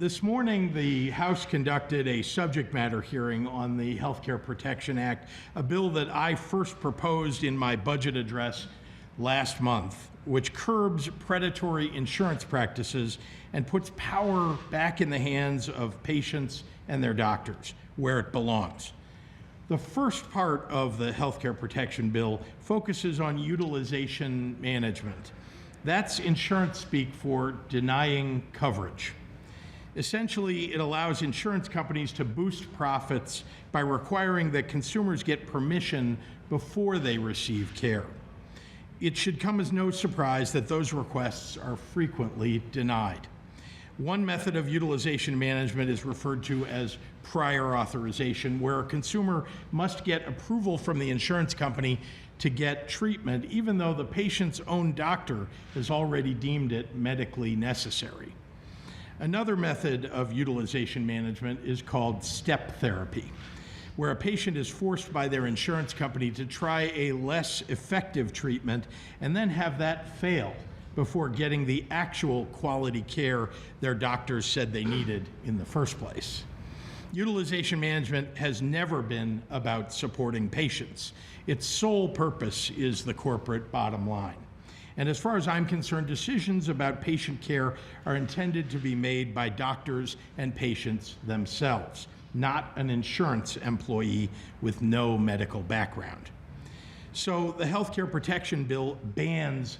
This morning, the House conducted a subject matter hearing on the Healthcare Protection Act, a bill that I first proposed in my budget address last month, which curbs predatory insurance practices and puts power back in the hands of patients and their doctors, where it belongs. The first part of the Healthcare Protection Bill focuses on utilization management. That's insurance speak for denying coverage. Essentially, it allows insurance companies to boost profits by requiring that consumers get permission before they receive care. It should come as no surprise that those requests are frequently denied. One method of utilization management is referred to as prior authorization, where a consumer must get approval from the insurance company to get treatment, even though the patient's own doctor has already deemed it medically necessary. Another method of utilization management is called step therapy, where a patient is forced by their insurance company to try a less effective treatment and then have that fail before getting the actual quality care their doctors said they needed in the first place. Utilization management has never been about supporting patients. Its sole purpose is the corporate bottom line. And as far as I'm concerned, decisions about patient care are intended to be made by doctors and patients themselves, not an insurance employee with no medical background. So the Healthcare Protection Bill bans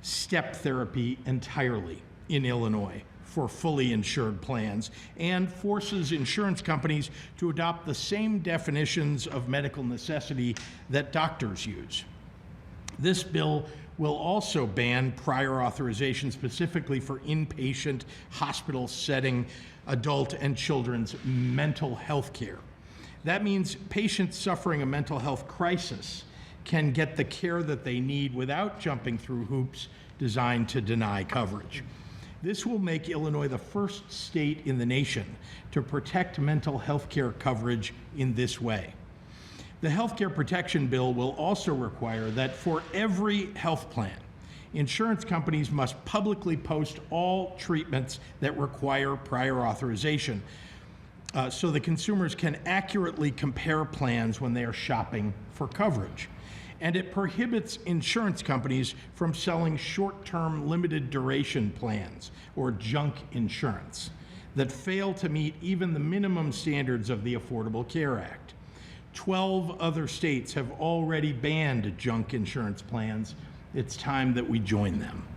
step therapy entirely in Illinois for fully insured plans and forces insurance companies to adopt the same definitions of medical necessity that doctors use. This bill will also ban prior authorization specifically for inpatient hospital setting adult and children's mental health care. That means patients suffering a mental health crisis can get the care that they need without jumping through hoops designed to deny coverage. This will make Illinois the first state in the nation to protect mental health care coverage in this way. The Healthcare Protection Bill will also require that for every health plan, insurance companies must publicly post all treatments that require prior authorization so that consumers can accurately compare plans when they are shopping for coverage. And it prohibits insurance companies from selling short-term limited duration plans or junk insurance that fail to meet even the minimum standards of the Affordable Care Act. 12 other states have already banned junk insurance plans. It's time that we join them.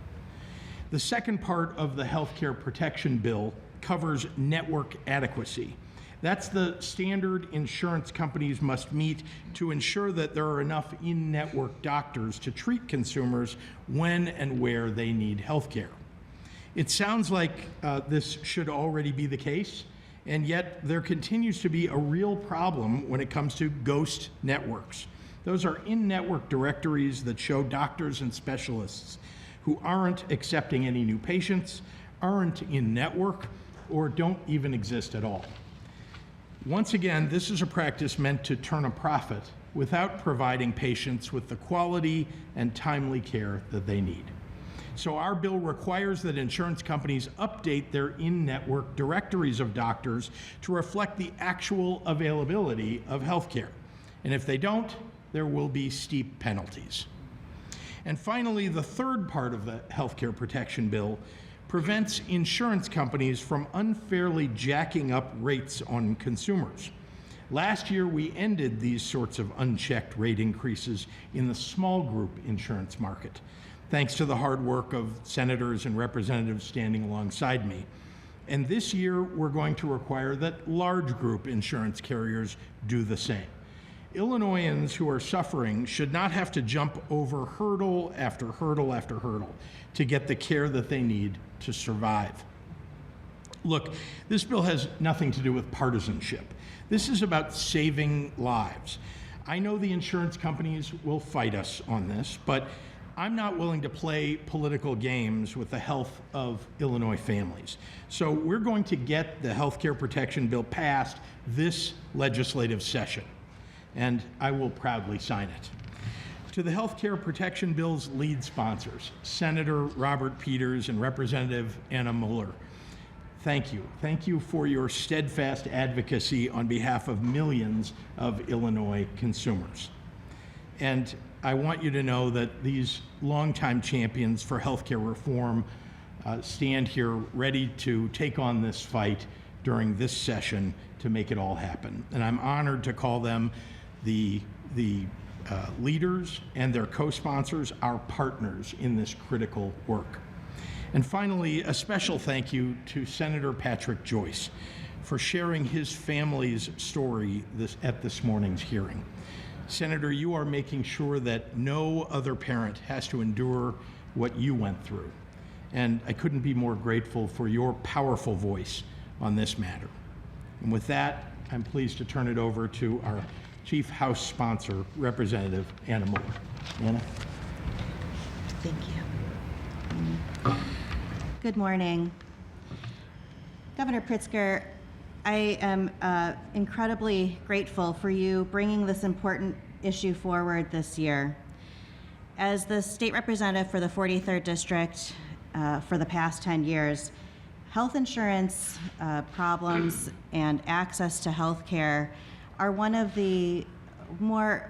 The second part of the Healthcare Protection Bill covers network adequacy. That's the standard insurance companies must meet to ensure that there are enough in-network doctors to treat consumers when and where they need health care. It sounds like this should already be the case, and yet there continues to be a real problem when it comes to ghost networks. Those are in-network directories that show doctors and specialists who aren't accepting any new patients, aren't in-network, or don't even exist at all. Once again, this is a practice meant to turn a profit without providing patients with the quality and timely care that they need. So our bill requires that insurance companies update their in-network directories of doctors to reflect the actual availability of health care. And if they don't, there will be steep penalties. And finally, the third part of the Healthcare Protection Bill prevents insurance companies from unfairly jacking up rates on consumers. Last year, we ended these sorts of unchecked rate increases in the small group insurance market, thanks to the hard work of senators and representatives standing alongside me. And this year, we're going to require that large group insurance carriers do the same. Illinoisans who are suffering should not have to jump over hurdle after hurdle after hurdle to get the care that they need to survive. Look, this bill has nothing to do with partisanship. This is about saving lives. I know the insurance companies will fight us on this, but I'm not willing to play political games with the health of Illinois families. So we're going to get the Healthcare Protection Bill passed this legislative session, and I will proudly sign it. To the Healthcare Protection Bill's lead sponsors, Senator Robert Peters and Representative Anna Mueller, thank you. Thank you for your steadfast advocacy on behalf of millions of Illinois consumers. And I want you to know that these longtime champions for healthcare reform stand here ready to take on this fight during this session to make it all happen. And I'm honored to call them the leaders and their co-sponsors, our partners in this critical work. And finally, a special thank you to Senator Patrick Joyce for sharing his family's story at this morning's hearing. Senator, you are making sure that no other parent has to endure what you went through. And I couldn't be more grateful for your powerful voice on this matter. And with that, I'm pleased to turn it over to our Chief House Sponsor, Representative Anna Muller. Anna? Thank you. Good morning. Governor Pritzker, I am incredibly grateful for you bringing this important issue forward this year. As the state representative for the 43rd District for the past 10 years, health insurance problems and access to health care are one of the more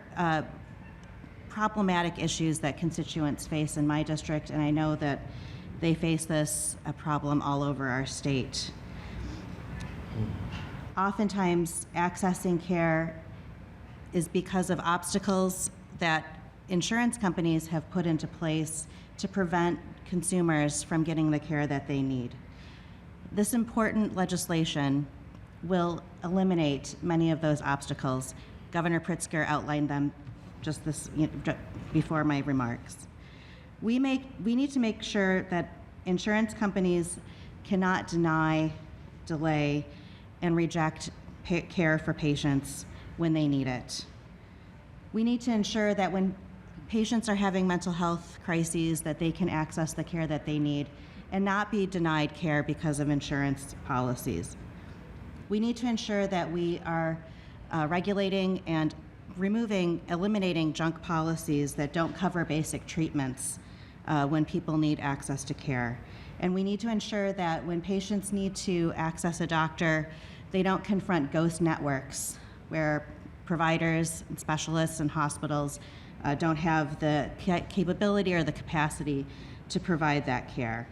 problematic issues that constituents face in my district, and I know that they face this problem all over our state. Oftentimes, accessing care is because of obstacles that insurance companies have put into place to prevent consumers from getting the care that they need. This important legislation will eliminate many of those obstacles. Governor Pritzker outlined them just before my remarks. We need to make sure that insurance companies cannot deny, delay, and reject care for patients when they need it. We need to ensure that when patients are having mental health crises, that they can access the care that they need and not be denied care because of insurance policies. We need to ensure that we are regulating and eliminating junk policies that don't cover basic treatments when people need access to care. And we need to ensure that when patients need to access a doctor, they don't confront ghost networks where providers and specialists and hospitals don't have the capability or the capacity to provide that care.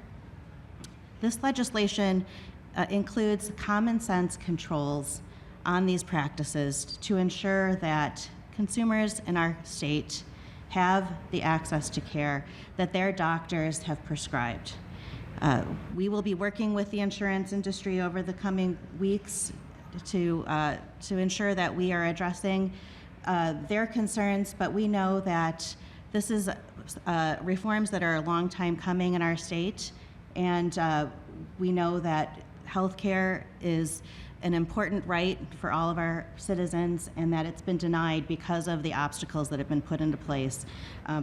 This legislation includes common sense controls on these practices to ensure that consumers in our state have the access to care that their doctors have prescribed. We will be working with the insurance industry over the coming weeks to ensure that we are addressing their concerns, but we know that this is reforms that are a long time coming in our state, and we know that health care is an important right for all of our citizens, and that it's been denied because of the obstacles that have been put into place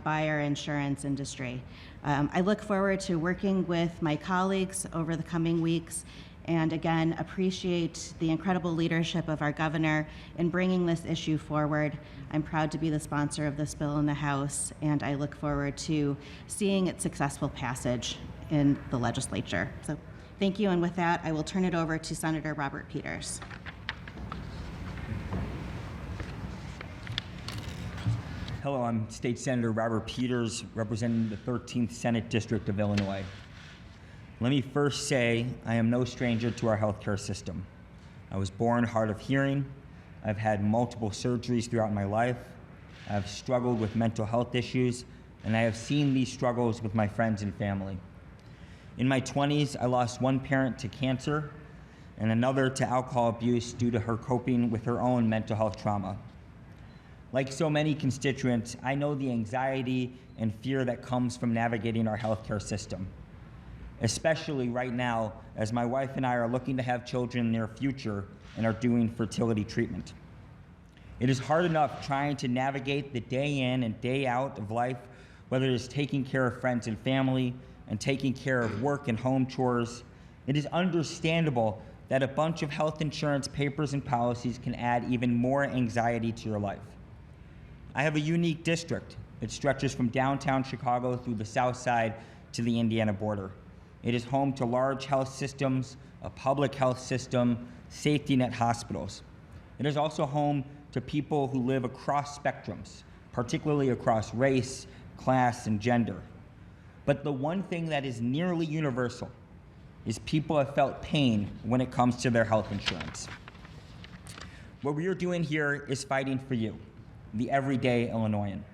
by our insurance industry. I look forward to working with my colleagues over the coming weeks, and again, appreciate the incredible leadership of our governor in bringing this issue forward. I'm proud to be the sponsor of this bill in the House, and I look forward to seeing its successful passage in the legislature. So thank you, and with that, I will turn it over to Senator Robert Peters. Hello, I'm State Senator Robert Peters, representing the 13th Senate District of Illinois. Let me first say I am no stranger to our healthcare system. I was born hard of hearing. I've had multiple surgeries throughout my life. I've struggled with mental health issues, and I have seen these struggles with my friends and family. In my 20s, I lost one parent to cancer and another to alcohol abuse due to her coping with her own mental health trauma. Like so many constituents, I know the anxiety and fear that comes from navigating our healthcare system, especially right now as my wife and I are looking to have children in the near future and are doing fertility treatment. It is hard enough trying to navigate the day in and day out of life, whether it is taking care of friends and family and taking care of work and home chores. It is understandable that a bunch of health insurance papers and policies can add even more anxiety to your life. I have a unique district. It stretches from downtown Chicago through the south side to the Indiana border. It is home to large health systems a public health system, safety net hospitals. It is also home to people who live across spectrums, particularly across race, class, and gender. But the one thing that is nearly universal is people have felt pain when it comes to their health insurance. What we are doing here is fighting for you, the everyday Illinoisan.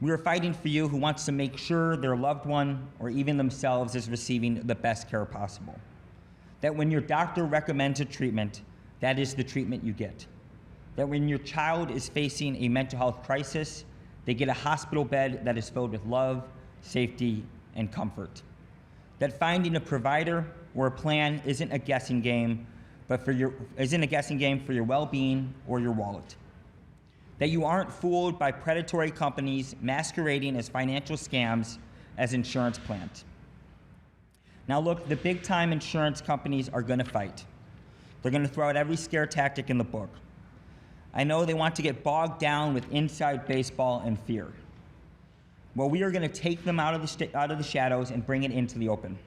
We are fighting for you who wants to make sure their loved one or even themselves is receiving the best care possible. That when your doctor recommends a treatment, that is the treatment you get. That when your child is facing a mental health crisis, they get a hospital bed that is filled with love, safety, and comfort. That finding a provider or a plan isn't a guessing game, for your well-being or your wallet. That you aren't fooled by predatory companies masquerading as financial scams as insurance plans. Now look, the big-time insurance companies are gonna fight. They're gonna throw out every scare tactic in the book. I know they want to get bogged down with inside baseball and fear. Well, we are gonna take them out of the shadows and bring it into the open.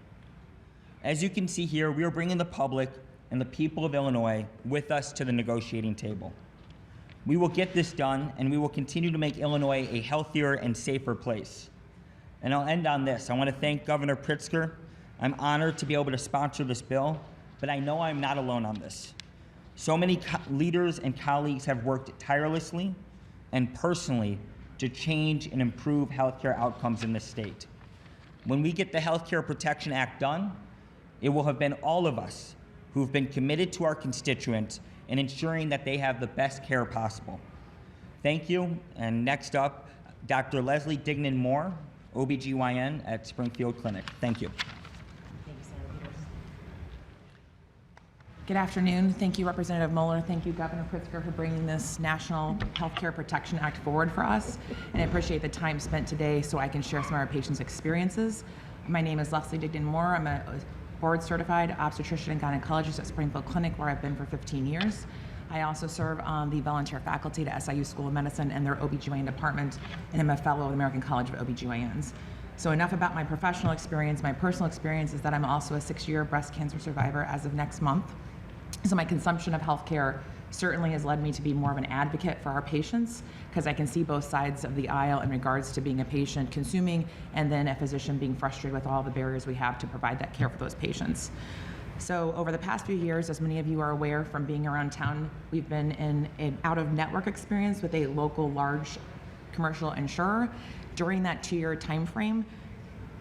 As you can see here, we are bringing the public and the people of Illinois with us to the negotiating table. We will get this done, and we will continue to make Illinois a healthier and safer place. And I'll end on this. I want to thank Governor Pritzker. I'm honored to be able to sponsor this bill, but I know I'm not alone on this. So many leaders and colleagues have worked tirelessly and personally to change and improve healthcare outcomes in this state. When we get the Healthcare Protection Act done, it will have been all of us who've been committed to our constituents and ensuring that they have the best care possible. Thank you, and next up, Dr. Leslie Dignan-Moore, OBGYN at Springfield Clinic. Thank you. Good afternoon. Thank you, Representative Mueller. Thank you, Governor Pritzker, for bringing this National Healthcare Protection Act forward for us. And I appreciate the time spent today so I can share some of our patients' experiences. My name is Leslie Dignan-Moore. I'm a board-certified obstetrician and gynecologist at Springfield Clinic, where I've been for 15 years. I also serve on the volunteer faculty at SIU School of Medicine and their OBGYN department, and I'm a fellow of the American College of OBGYNs. So enough about my professional experience. My personal experience is that I'm also a 6-year breast cancer survivor as of next month. So my consumption of healthcare certainly has led me to be more of an advocate for our patients, because I can see both sides of the aisle in regards to being a patient consuming and then a physician being frustrated with all the barriers we have to provide that care for those patients. So over the past few years, as many of you are aware from being around town, we've been in an out-of-network experience with a local large commercial insurer. During that 2-year time frame,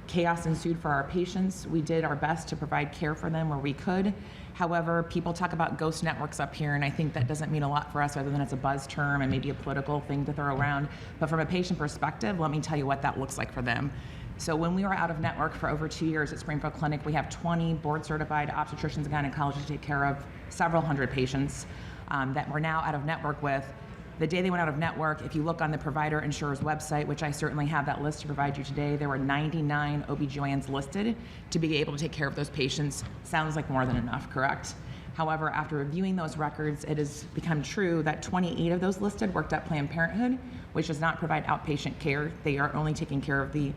chaos ensued for our patients. We did our best to provide care for them where we could. However, people talk about ghost networks up here, and I think that doesn't mean a lot for us other than it's a buzz term and maybe a political thing to throw around. But from a patient perspective, let me tell you what that looks like for them. So when we were out of network for over 2 years at Springfield Clinic, we have 20 board-certified obstetricians and gynecologists to take care of several hundred patients that we're now out of network with. The day they went out of network, if you look on the provider insurer's website, which I certainly have that list to provide you today, there were 99 OBGYNs listed to be able to take care of those patients. Sounds like more than enough, correct? However, after reviewing those records, it has become true that 28 of those listed worked at Planned Parenthood, which does not provide outpatient care. They are only taking care of the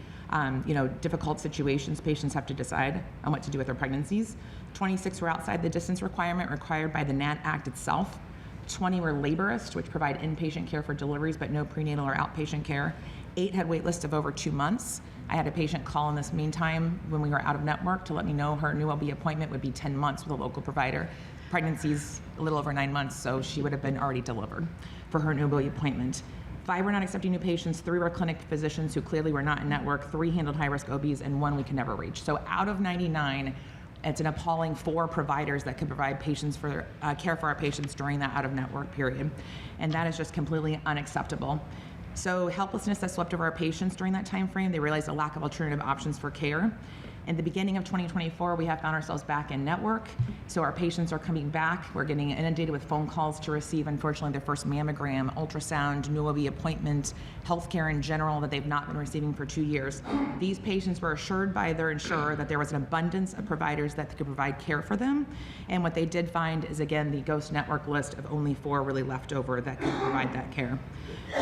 difficult situations patients have to decide on what to do with their pregnancies. 26 were outside the distance requirement required by the NAT Act itself. 20 were laborist, which provide inpatient care for deliveries, but no prenatal or outpatient care. 8 had wait lists of over 2 months. I had a patient call in this meantime when we were out of network to let me know her new OB appointment would be 10 months with a local provider. Pregnancy's a little over 9 months, so she would have been already delivered for her new OB appointment. 5 were not accepting new patients, 3 were clinic physicians who clearly were not in network, 3 handled high-risk OBs, and 1 we could never reach. So out of 99, it's an appalling 4 providers that could provide patients for care for our patients during that out-of-network period. And that is just completely unacceptable. So helplessness that swept over our patients during that time frame. They realized a lack of alternative options for care. In the beginning of 2024, we have found ourselves back in network. So our patients are coming back. We're getting inundated with phone calls to receive, unfortunately, their first mammogram, ultrasound, new OB appointment, healthcare in general that they've not been receiving for 2 years. These patients were assured by their insurer that there was an abundance of providers that could provide care for them. And what they did find is, again, the ghost network list of only 4 really left over that could provide that care.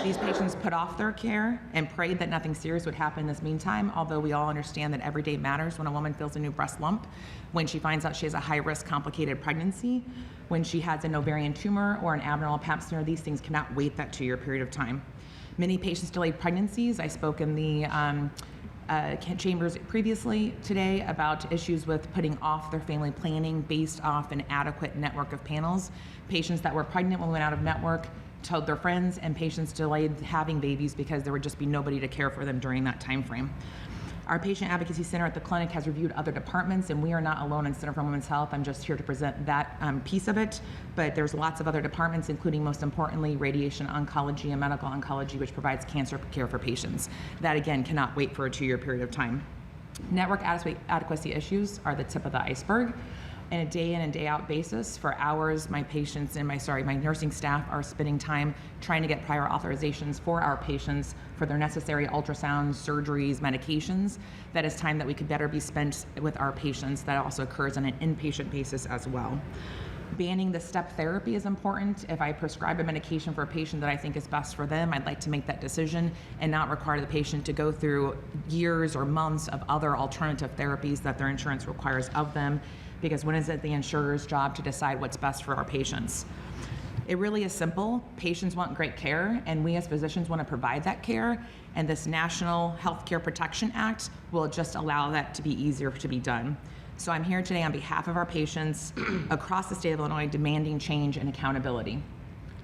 These patients put off their care and prayed that nothing serious would happen in this meantime, although we all understand that every day matters nurse when a woman feels a new breast lump, when she finds out she has a high-risk complicated pregnancy, when she has an ovarian tumor or an abnormal pap smear. These things cannot wait that 2-year period of time. Many patients delayed pregnancies. I spoke in the chambers previously today about issues with putting off their family planning based off an adequate network of panels. Patients that were pregnant when we went out of network told their friends, and patients delayed having babies because there would just be nobody to care for them during that time frame. Our Patient Advocacy Center at the clinic has reviewed other departments, and we are not alone in Center for Women's Health. I'm just here to present that piece of it, but there's lots of other departments, including, most importantly, radiation oncology and medical oncology, which provides cancer care for patients. That, again, cannot wait for a 2-year period of time. Network adequacy issues are the tip of the iceberg. On a day in and day out basis, for hours, my patients and my nursing staff are spending time trying to get prior authorizations for our patients for their necessary ultrasounds, surgeries, medications. That is time that we could better be spent with our patients. That also occurs on an inpatient basis as well. Banning the step therapy is important. If I prescribe a medication for a patient that I think is best for them, I'd like to make that decision and not require the patient to go through years or months of other alternative therapies that their insurance requires of them, because when is it the insurer's job to decide what's best for our patients? It really is simple. Patients want great care, and we as physicians want to provide that care, and this National Healthcare Protection Act will just allow that to be easier to be done. So I'm here today on behalf of our patients across the state of Illinois demanding change and accountability.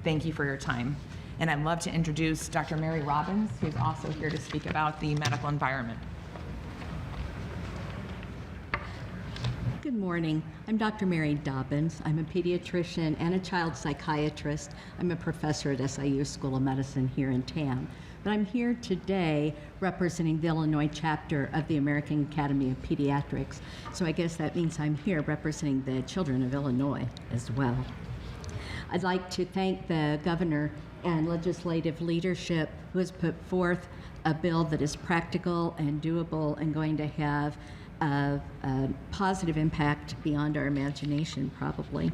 Thank you for your time. And I'd love to introduce Dr. Mary Robbins, who's also here to speak about the medical environment. Good morning. I'm Dr. Mary Dobbins. I'm a pediatrician and a child psychiatrist. I'm a professor at SIU School of Medicine here in TAM. But I'm here today representing the Illinois chapter of the American Academy of Pediatrics. So I guess that means I'm here representing the children of Illinois as well. I'd like to thank the governor and legislative leadership who has put forth a bill that is practical and doable and going to have a positive impact beyond our imagination, probably.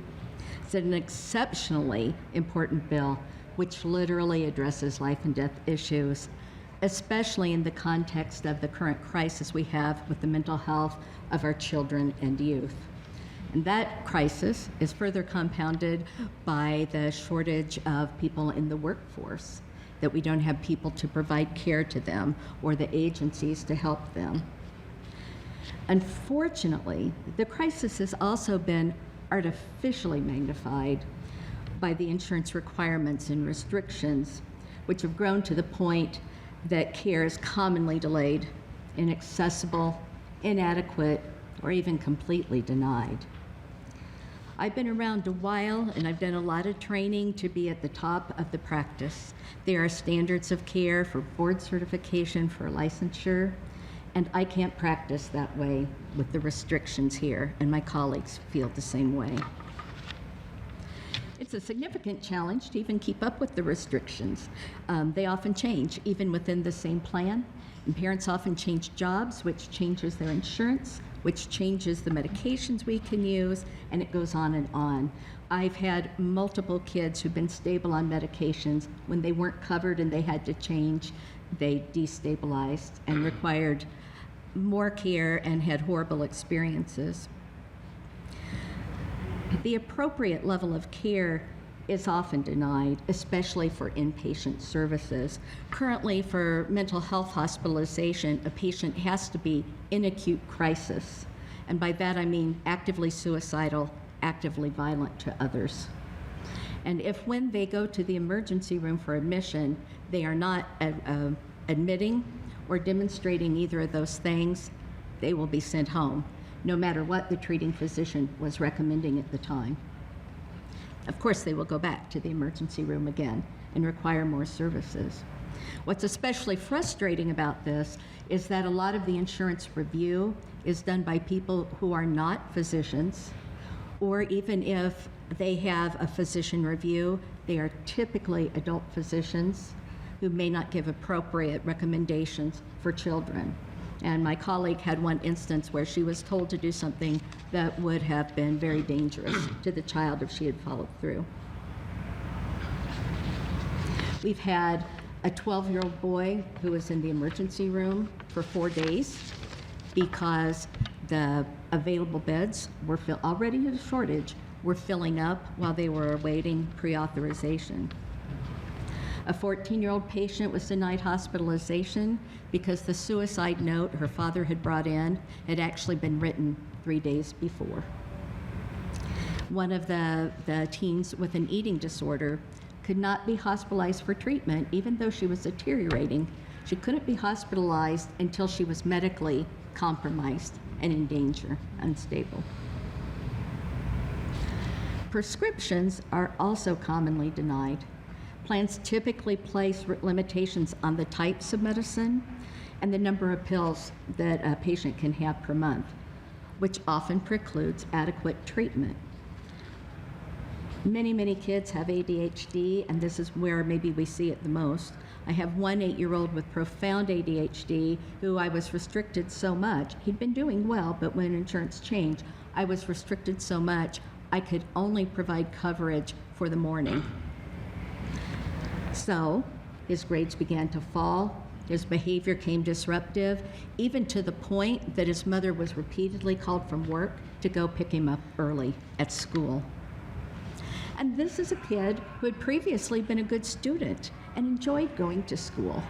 It's an exceptionally important bill which literally addresses life and death issues, especially in the context of the current crisis we have with the mental health of our children and youth. And that crisis is further compounded by the shortage of people in the workforce, that we don't have people to provide care to them or the agencies to help them. Unfortunately, the crisis has also been artificially magnified by the insurance requirements and restrictions, which have grown to the point that care is commonly delayed, inaccessible, inadequate, or even completely denied. I've been around a while, and I've done a lot of training to be at the top of the practice. There are standards of care for board certification, for licensure, and I can't practice that way with the restrictions here, and my colleagues feel the same way. It's a significant challenge to even keep up with the restrictions. They often change, even within the same plan. And parents often change jobs, which changes their insurance, which changes the medications we can use, and it goes on and on. I've had multiple kids who've been stable on medications. When they weren't covered and they had to change, they destabilized and required more care and had horrible experiences. The appropriate level of care is often denied, especially for inpatient services. Currently, for mental health hospitalization, a patient has to be in acute crisis. And by that I mean actively suicidal, actively violent to others. And if when they go to the emergency room for admission, they are not admitting or demonstrating either of those things, they will be sent home, no matter what the treating physician was recommending at the time. Of course, they will go back to the emergency room again and require more services. What's especially frustrating about this is that a lot of the insurance review is done by people who are not physicians, or even if they have a physician review, they are typically adult physicians who may not give appropriate recommendations for children. And my colleague had one instance where she was told to do something that would have been very dangerous to the child if she had followed through. We've had a 12-year-old boy who was in the emergency room for 4 days because The available beds were already in a shortage, were filling up while they were awaiting pre-authorization. A 14-year-old patient was denied hospitalization because the suicide note her father had brought in had actually been written 3 days before. One of the teens with an eating disorder could not be hospitalized for treatment, even though she was deteriorating. She couldn't be hospitalized until she was medically compromised and in danger, unstable. Prescriptions are also commonly denied. Plans typically place limitations on the types of medicine and the number of pills that a patient can have per month, which often precludes adequate treatment. Many kids have ADHD, and this is where maybe we see it the most. I have one 8-year-old with profound ADHD who I was restricted so much. He'd been doing well, but when insurance changed, I was restricted so much I could only provide coverage for the morning. So his grades began to fall, his behavior became disruptive, even to the point that his mother was repeatedly called from work to go pick him up early at school. And this is a kid who had previously been a good student and enjoyed going to school,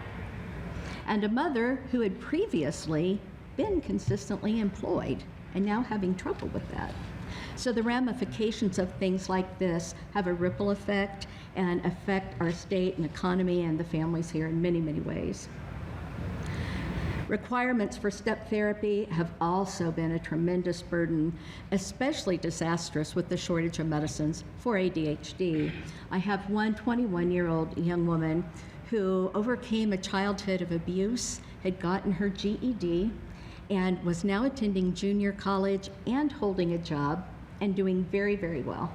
and a mother who had previously been consistently employed and now having trouble with that. So the ramifications of things like this have a ripple effect and affect our state and economy and the families here in many ways. Requirements for step therapy have also been a tremendous burden, especially disastrous with the shortage of medicines for ADHD. I have one 21-year-old young woman who overcame a childhood of abuse, had gotten her GED, and was now attending junior college and holding a job and doing very well,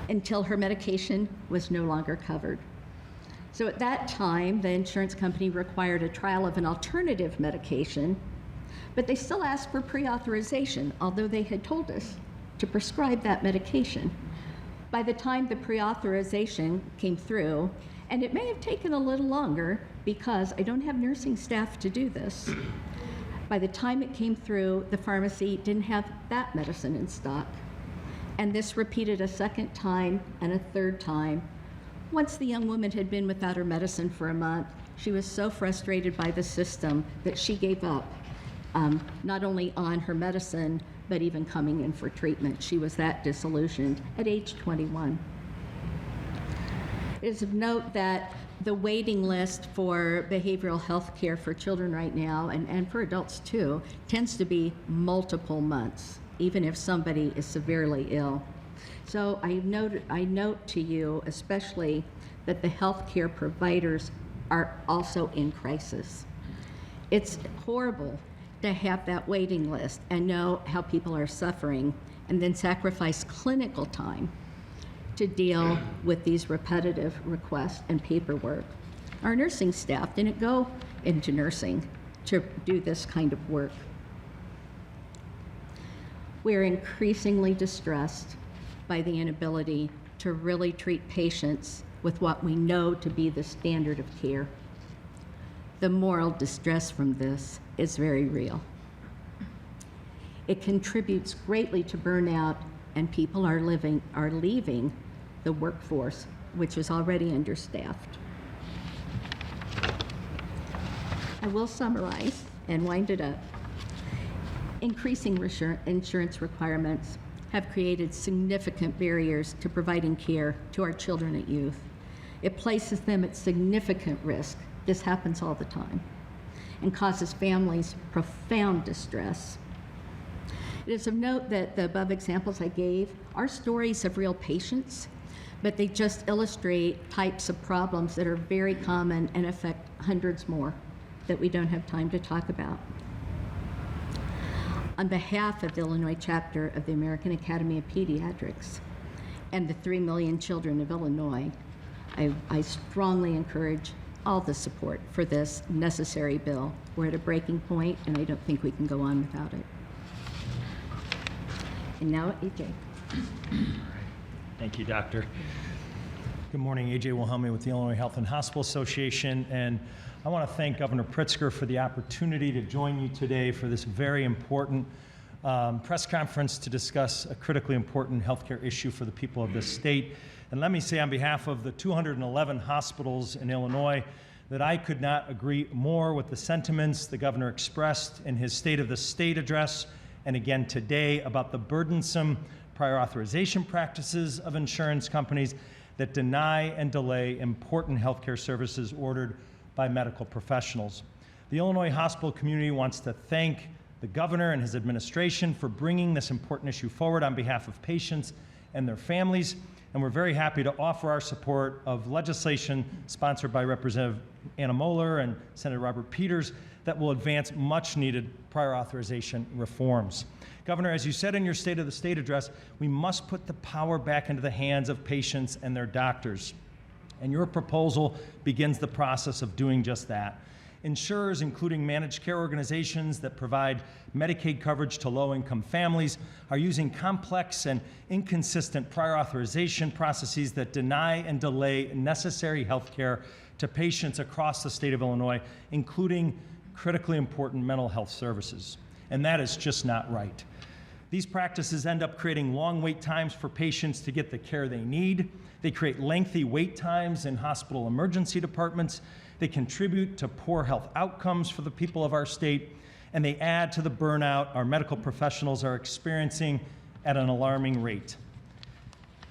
until her medication was no longer covered. So at that time, the insurance company required a trial of an alternative medication, but they still asked for pre-authorization, although they had told us to prescribe that medication. By the time the pre-authorization came through, and it may have taken a little longer because I don't have nursing staff to do this, by the time it came through, the pharmacy didn't have that medicine in stock. And this repeated a second time and a third time. Once the young woman had been without her medicine for a month, she was so frustrated by the system that she gave up, not only on her medicine, but even coming in for treatment. She was that disillusioned at age 21. It is of note that the waiting list for behavioral health care for children right now, and for adults too, tends to be multiple months, even if somebody is severely ill. So I note to you especially that the healthcare providers are also in crisis. It's horrible to have that waiting list and know how people are suffering and then sacrifice clinical time to deal with these repetitive requests and paperwork. Our nursing staff didn't go into nursing to do this kind of work. We're increasingly distressed by the inability to really treat patients with what we know to be the standard of care. The moral distress from this is very real. It contributes greatly to burnout, and people are leaving the workforce, which is already understaffed. I will summarize and wind it up. Increasing insurance requirements have created significant barriers to providing care to our children and youth. It places them at significant risk. This happens all the time, and causes families profound distress. It is of note that the above examples I gave are stories of real patients, but they just illustrate types of problems that are very common and affect hundreds more that we don't have time to talk about. On behalf of the Illinois chapter of the American Academy of Pediatrics and the 3 million children of Illinois, I strongly encourage all the support for this necessary bill. We're at a breaking point, and I don't think we can go on without it. And now, AJ. Thank you, Doctor. Good morning, AJ Wilhelmi with the Illinois Health and Hospital Association, and I want to thank Governor Pritzker for the opportunity to join you today for this very important press conference to discuss a critically important healthcare issue for the people of this state. And let me say on behalf of the 211 hospitals in Illinois that I could not agree more with the sentiments the governor expressed in his State of the State address and again today about the burdensome prior authorization practices of insurance companies that deny and delay important healthcare services ordered by medical professionals. The Illinois hospital community wants to thank the governor and his administration for bringing this important issue forward on behalf of patients and their families, and we're very happy to offer our support of legislation sponsored by Representative Anna Moeller and Senator Robert Peters that will advance much-needed prior authorization reforms. Governor, as you said in your State of the State address, we must put the power back into the hands of patients and their doctors. And your proposal begins the process of doing just that. Insurers, including managed care organizations that provide Medicaid coverage to low-income families, are using complex and inconsistent prior authorization processes that deny and delay necessary health care to patients across the state of Illinois, including critically important mental health services. And that is just not right. These practices end up creating long wait times for patients to get the care they need. They create lengthy wait times in hospital emergency departments. They contribute to poor health outcomes for the people of our state, and they add to the burnout our medical professionals are experiencing at an alarming rate.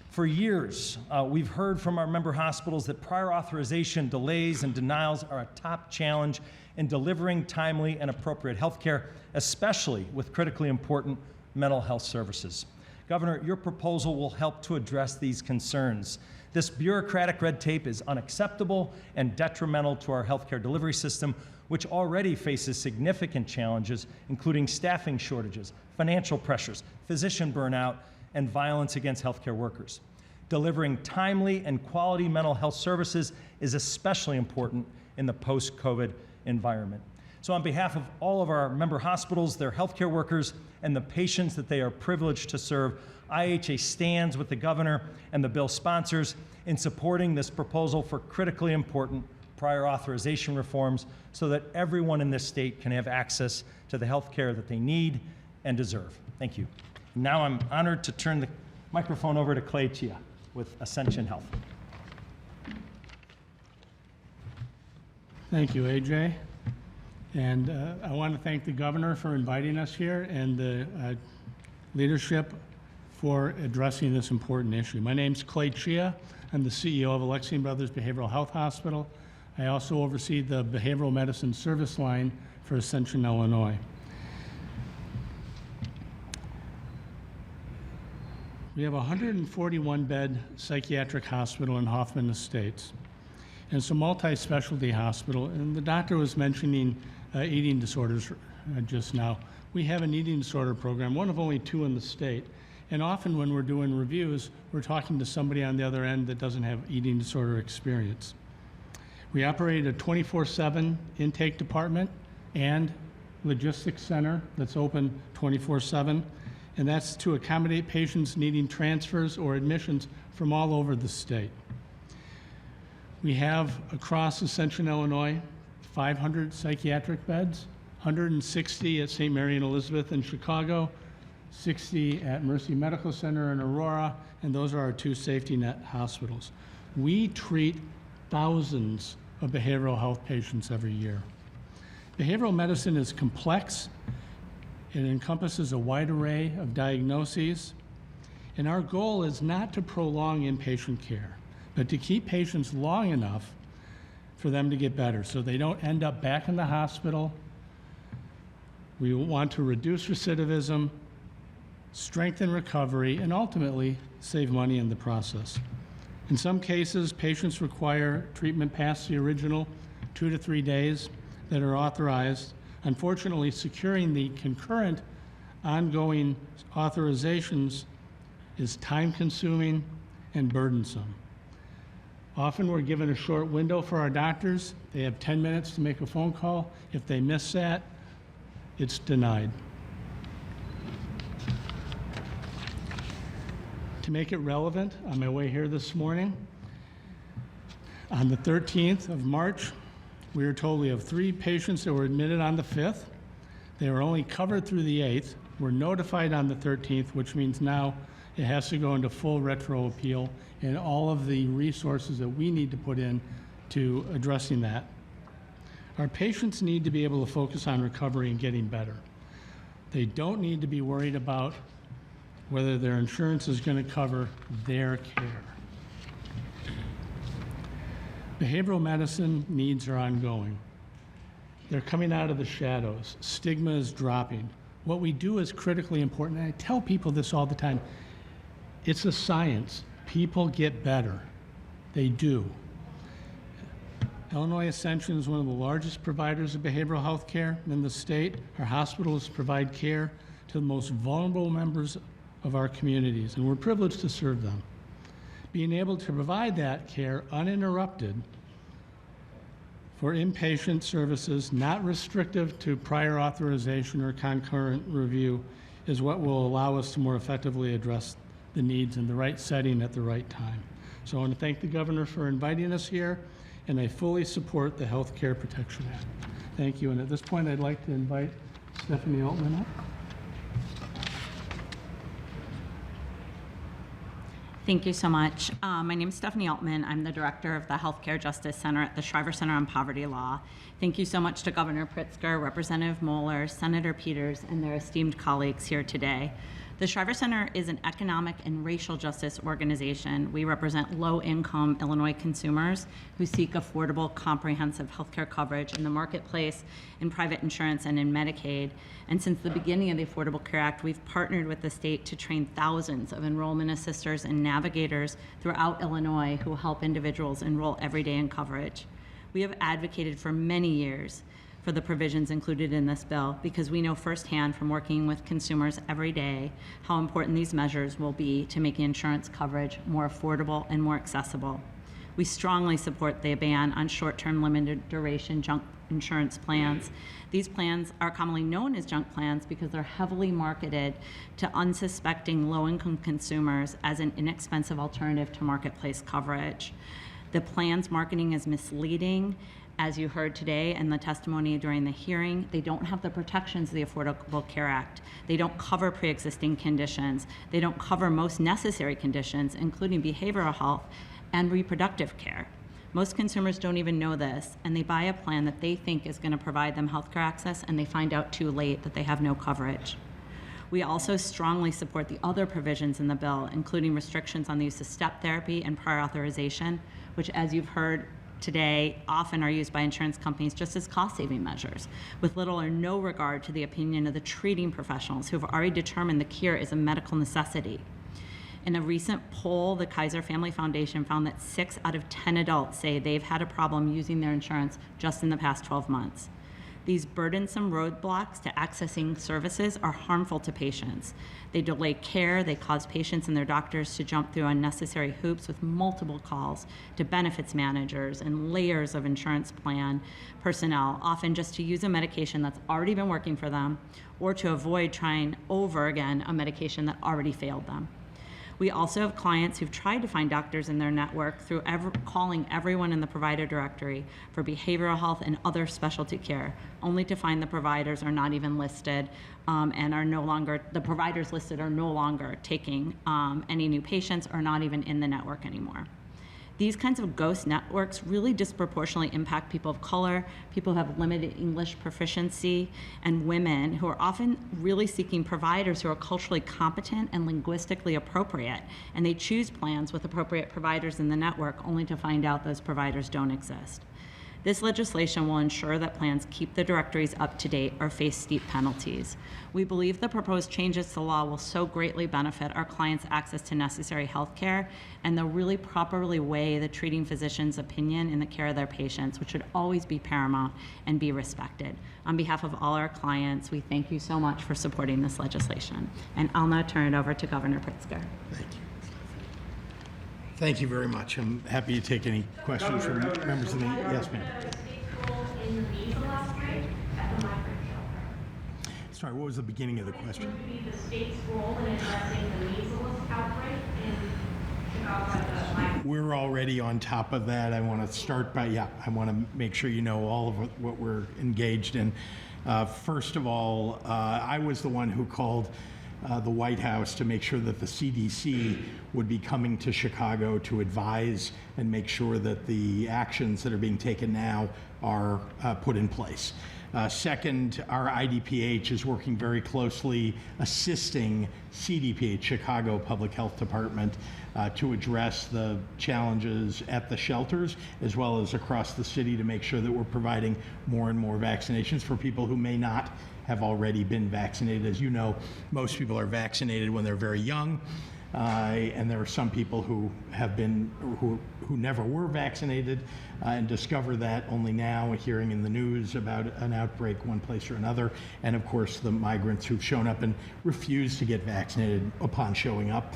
For years, we've heard from our member hospitals that prior authorization delays and denials are a top challenge in delivering timely and appropriate health care, especially with critically important mental health services. Governor, your proposal will help to address these concerns. This bureaucratic red tape is unacceptable and detrimental to our healthcare delivery system, which already faces significant challenges, including staffing shortages, financial pressures, physician burnout, and violence against healthcare workers. Delivering timely and quality mental health services is especially important in the post-COVID environment. So on behalf of all of our member hospitals, their healthcare workers, and the patients that they are privileged to serve, IHA stands with the governor and the bill sponsors in supporting this proposal for critically important prior authorization reforms so that everyone in this state can have access to the health care that they need and deserve. Thank you. Now I'm honored to turn the microphone over to Clay Chia with Ascension Health. Thank you, AJ. And I want to thank the governor for inviting us here and the leadership for addressing this important issue. My name's Clay Chia. I'm the CEO of Alexian Brothers Behavioral Health Hospital. I also oversee the behavioral medicine service line for Ascension, Illinois. We have a 141-bed psychiatric hospital in Hoffman Estates. And it's a multi-specialty hospital, and the doctor was mentioning eating disorders just now. We have an eating disorder program, one of only 2 in the state. And often when we're doing reviews, we're talking to somebody on the other end that doesn't have eating disorder experience. We operate a 24/7 intake department and logistics center that's open 24/7, and that's to accommodate patients needing transfers or admissions from all over the state. We have across Ascension, Illinois, 500 psychiatric beds, 160 at St. Mary and Elizabeth in Chicago, 60 at Mercy Medical Center in Aurora, and those are our 2 safety net hospitals. We treat thousands of behavioral health patients every year. Behavioral medicine is complex. It encompasses a wide array of diagnoses, and our goal is not to prolong inpatient care, but to keep patients long enough for them to get better so they don't end up back in the hospital. We want to reduce recidivism, strengthen recovery, and ultimately save money in the process. In some cases, patients require treatment past the original 2 to 3 days that are authorized. Unfortunately, securing the concurrent ongoing authorizations is time-consuming and burdensome. Often we're given a short window for our doctors. They have 10 minutes to make a phone call. If they miss that, it's denied. To make it relevant, on my way here this morning, On the 13th of March, we were told we have 3 patients that were admitted on the 5th. They were only covered through the 8th. We're notified on the 13th, which means now it has to go into full retro appeal and all of the resources that we need to put in to addressing that. Our patients need to be able to focus on recovery and getting better. They don't need to be worried about whether their insurance is going to cover their care. Behavioral medicine needs are ongoing. They're coming out of the shadows. Stigma is dropping. What we do is critically important. And I tell people this all the time. It's a science. People get better. They do. Illinois Ascension is one of the largest providers of behavioral health care in the state. Our hospitals provide care to the most vulnerable members of our communities, and we're privileged to serve them. Being able to provide that care uninterrupted for inpatient services, not restrictive to prior authorization or concurrent review, is what will allow us to more effectively address the needs in the right setting at the right time. So I want to thank the governor for inviting us here, and I fully support the Health Care Protection Act. Thank you, and at this point I'd like to invite Stephanie Altman up. Thank you so much. My name is Stephanie Altman. I'm the director of the Healthcare Justice Center at the Shriver Center on Poverty Law. Thank you so much to Governor Pritzker, Representative Moeller, Senator Peters, and their esteemed colleagues here today. The Shriver Center is an economic and racial justice organization. We represent low-income Illinois consumers who seek affordable, comprehensive healthcare coverage in the marketplace, in private insurance, and in Medicaid. And since the beginning of the Affordable Care Act, we've partnered with the state to train thousands of enrollment assisters and navigators throughout Illinois who help individuals enroll every day in coverage. We have advocated for many years for the provisions included in this bill because we know firsthand from working with consumers every day how important these measures will be to making insurance coverage more affordable and more accessible. We strongly support the ban on short-term limited duration junk insurance plans. These plans are commonly known as junk plans because they're heavily marketed to unsuspecting low-income consumers as an inexpensive alternative to marketplace coverage. The plan's marketing is misleading. As you heard today and the testimony during the hearing, they don't have the protections of the Affordable Care Act. They don't cover pre-existing conditions. They don't cover most necessary conditions, including behavioral health and reproductive care. Most consumers don't even know this, and they buy a plan that they think is going to provide them healthcare access, and they find out too late that they have no coverage. We also strongly support the other provisions in the bill, including restrictions on the use of step therapy and prior authorization, which, as you've heard today, often are used by insurance companies just as cost-saving measures, with little or no regard to the opinion of the treating professionals who have already determined the cure is a medical necessity. In a recent poll, the Kaiser Family Foundation found that 6 out of 10 adults say they've had a problem using their insurance just in the past 12 months. These burdensome roadblocks to accessing services are harmful to patients. They delay care, they cause patients and their doctors to jump through unnecessary hoops with multiple calls to benefits managers and layers of insurance plan personnel, often just to use a medication that's already been working for them or to avoid trying over again a medication that already failed them. We also have clients who've tried to find doctors in their network through calling everyone in the provider directory for behavioral health and other specialty care, only to find the providers are not even listed and are no longer, the providers listed are no longer taking any new patients or not even in the network anymore. These kinds of ghost networks really disproportionately impact people of color, people who have limited English proficiency, and women who are often really seeking providers who are culturally competent and linguistically appropriate, and they choose plans with appropriate providers in the network only to find out those providers don't exist. This legislation will ensure that plans keep the directories up to date or face steep penalties. We believe the proposed changes to the law will so greatly benefit our clients' access to necessary health care, and they'll really properly weigh the treating physician's opinion in the care of their patients, which should always be paramount and be respected. On behalf of all our clients, we thank you so much for supporting this legislation. And I'll now turn it over to Governor Pritzker. Thank you. Thank you very much. I'm happy to take any questions from members of the, yes, ma'am. Sorry, what was the beginning of the question? What would be the state's role in addressing the measles outbreak in Chicago? we're already on top of that. I want to start by, I want to make sure you know all of what we're engaged in. First of all, I was the one who called the White House to make sure that the CDC would be coming to Chicago to advise and make sure that the actions that are being taken now are put in place. Second, our IDPH is working very closely assisting CDPH, Chicago Public Health Department, to address the challenges at the shelters as well as across the city to make sure that we're providing more and more vaccinations for people who may not have already been vaccinated. As you know, most people are vaccinated when they're very young, and there are some people who have been, who never were vaccinated and discover that only now, hearing in the news about an outbreak one place or another, and of course the migrants who've shown up and refused to get vaccinated upon showing up.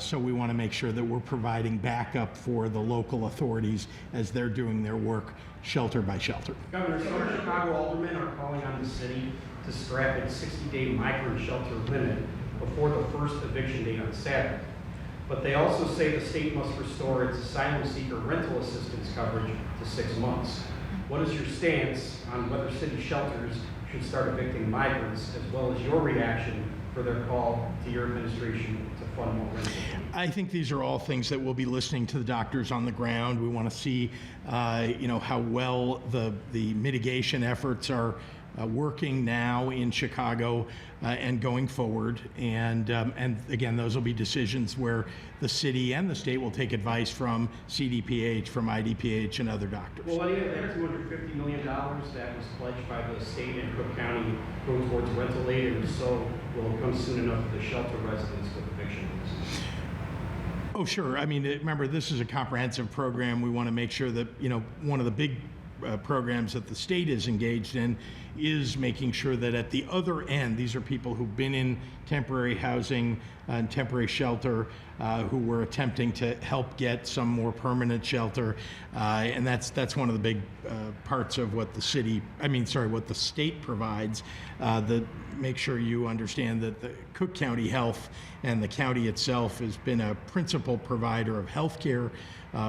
So we want to make sure that we're providing backup for the local authorities as they're doing their work shelter by shelter. Governor, some Chicago aldermen are calling on the city to scrap its 60-day migrant shelter limit before the first eviction date on Saturday. But they also say the state must restore its asylum seeker rental assistance coverage to 6 months. What is your stance on whether city shelters should start evicting migrants, as well as your reaction for their call to your administration to fund more rental? I think these are all things that we'll be listening to the doctors on the ground. We want to see, how well the mitigation efforts are working now in Chicago and going forward. And again, those will be decisions where the city and the state will take advice from CDPH, from IDPH, and other doctors. Will any of that $250 million that was pledged by the state and Cook County go towards rental aid? And if so, will it come soon enough for the shelter residents with eviction notices? Oh, sure. I mean, remember, this is a comprehensive program. We want to make sure that, one of the big programs that the state is engaged in is making sure that at the other end, these are people who've been in temporary housing and temporary shelter, who we're attempting to help get some more permanent shelter, and that's one of the big parts of what the state provides. Make sure you understand that the Cook County Health and the county itself has been a principal provider of health care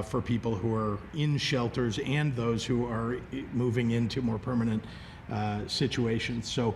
for people who are in shelters and those who are moving into more permanent situations. So,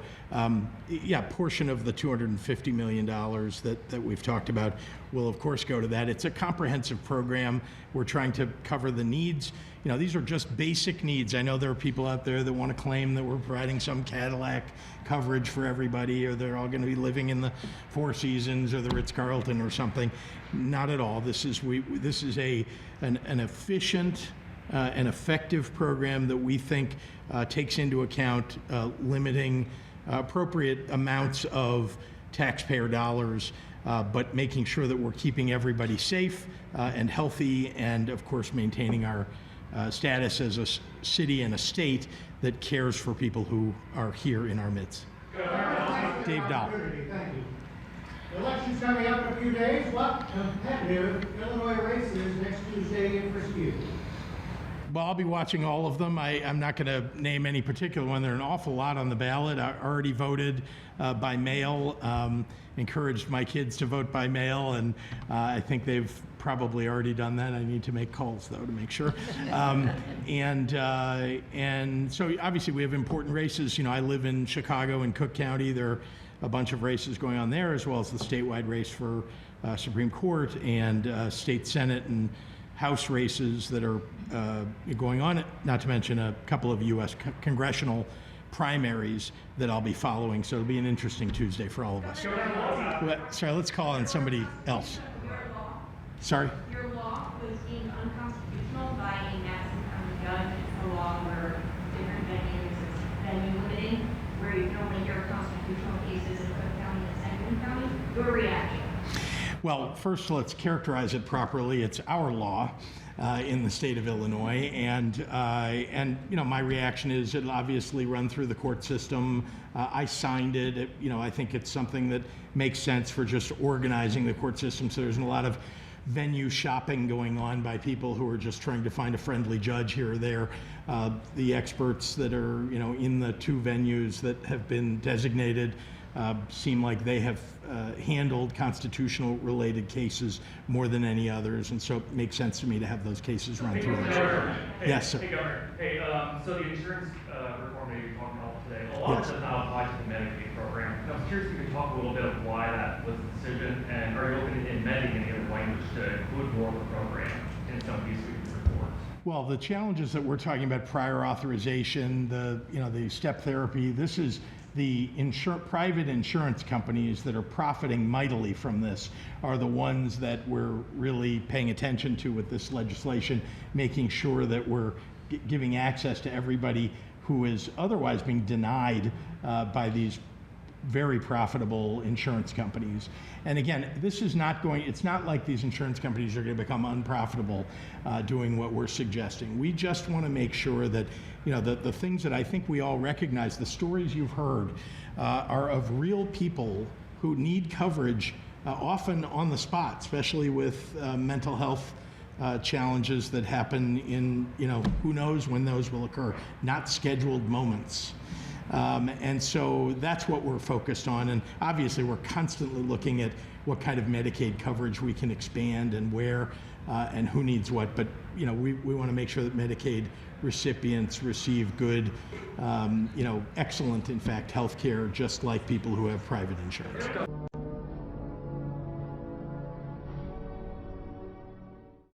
portion of the $250 million that we've talked about will, of course, go to that. It's a comprehensive program. We're trying to cover the needs. These are just basic needs. I know there are people out there that want to claim that we're providing some Cadillac coverage for everybody, or they're all going to be living in the Four Seasons or the Ritz-Carlton or something. Not at all. This is an efficient an effective program that we think takes into account limiting appropriate amounts of taxpayer dollars, but making sure that we're keeping everybody safe and healthy, and of course maintaining our status as a city and a state that cares for people who are here in our midst. Dave Dahl. Thank you. The election's coming up in a few days. What competitive Illinois races next Tuesday interest you? Well, I'll be watching all of them. I'm not going to name any particular one. There are an awful lot on the ballot. I already voted by mail, encouraged my kids to vote by mail, and I think they've probably already done that. I need to make calls, though, to make sure. And so obviously we have important races. I live in Chicago and Cook County. There are a bunch of races going on there, as well as the statewide race for Supreme Court and state Senate and House races that are going on, not to mention a couple of U.S. congressional primaries that I'll be following. So it'll be an interesting Tuesday for all of us. Sorry, let's call on somebody else. Sorry? Your law was deemed unconstitutional by a Madison County judge. It's a law where different venues is venue limiting, where you can only hear constitutional cases in Cook County and Sangamon County. Your reaction? Well, first, let's characterize it properly. It's our law in the state of Illinois, and my reaction is it'll obviously run through the court system. I signed it. I think it's something that makes sense for just organizing the court system. So there's a lot of venue shopping going on by people who are just trying to find a friendly judge here or there. The experts that are in the two venues that have been designated seem like they have handled constitutional related cases more than any others, and so it makes sense to me to have those cases run through. Yes, sir. Hey, Governor. Hey, so the insurance reform that you're talking about today, a lot of it does not apply to the Medicaid program. I was curious if you could talk a little bit of why that was the decision, and are you looking at amending any of the language to include more of the program in some of these reports? Well, the challenges that we're talking about, prior authorization, the step therapy, this is the private insurance companies that are profiting mightily from this are the ones that we're really paying attention to with this legislation, making sure that we're giving access to everybody who is otherwise being denied by these very profitable insurance companies. And again, this is not going, it's not like these insurance companies are going to become unprofitable doing what we're suggesting. We just want to make sure that, the things that I think we all recognize, the stories you've heard, are of real people who need coverage often on the spot, especially with mental health challenges that happen in, who knows when those will occur, not scheduled moments. And so that's what we're focused on. And obviously, we're constantly looking at what kind of Medicaid coverage we can expand and where and who needs what. But, we want to make sure that Medicaid recipients receive good, excellent, in fact, health care, just like people who have private insurance.